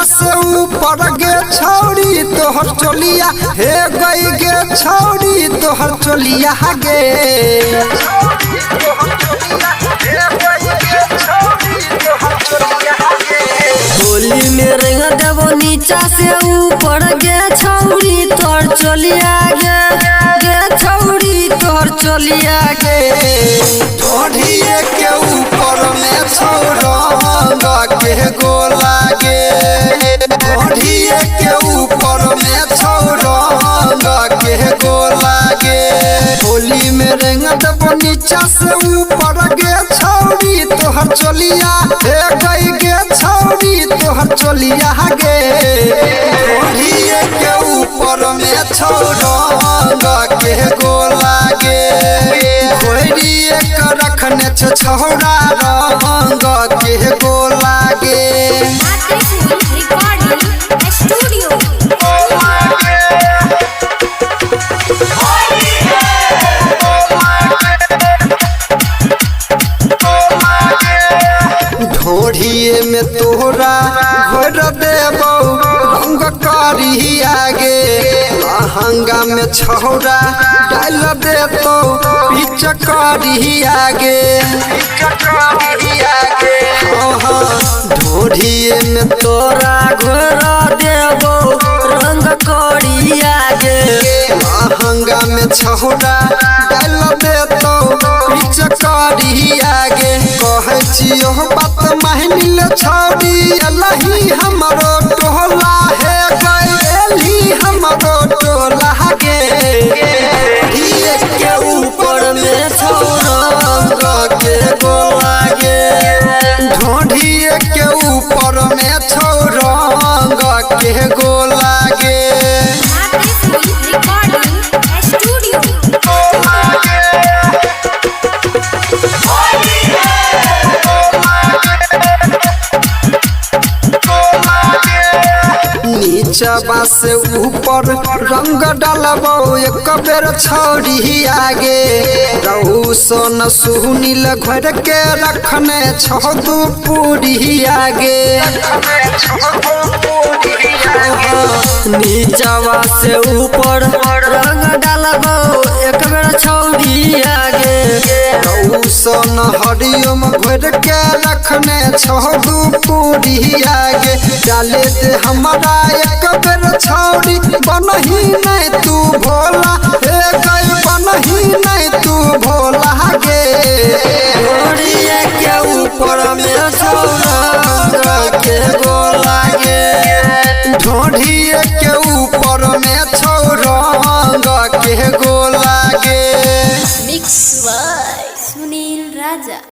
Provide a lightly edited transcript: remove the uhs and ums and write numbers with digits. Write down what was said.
से ऊपर गे छौड़ी तोहर चोलिया हे गई गे छौड़ी तोहर चोलिया गे होली में रंग देवो नीचा से ऊपर गे छौड़ी तोहर चोलिया गे छौड़ी तोहर चोलिया गे ढोढ़िए के ऊपर में छौरंग के गोला गे ढोढ़िए के ऊपर में छौरंग के गोला गे होली में रंग देवो नीचा से ऊपर गे छौड़ी तोहर चोलिया हे गई गे छौड़ी तोहर चोलिया गे ढोढ़िए के ऊपर में छौरंग के गोला गे घोड़िए के रखने छौड़ा रंग के गोला गे ढोढ़िए में तोहरा घोर देबो रंग करी आगे लहंगा में छौड़ा डाल देतो पीछ करी आगे ढोढ़िए में तोरा घोर देबो रंग करी आगे लहंगा में छौड़ा डाल देतो पीछ करी आगे कहै छियो बात महनिल छौड़ी अलही हमरो टोला हे गइली हमरो टोला गे ढोढ़िए के ऊपर में छौरंग के गोला गे ढोढ़िए के ऊपर में छौरंग के गोला गे नीचवा से ऊपर रंग डालबो एक बेर छौड़ी आगे रहू सोन सुनील घर के रखने छौ दू पूरी आगे नीचवा से ऊपर रंग डालबो एक बेर छौड़ी आगे रहू सोन हरिओम घर के रखने छौ दू पूरी आगे डाले दे हमारा एक बेर छौड़ी बनही नहीं तू भोला हे गई बनही नहीं तू भोला गे ढोढ़िए के ऊपर में छौरंग के गोला गे ढोढ़िए के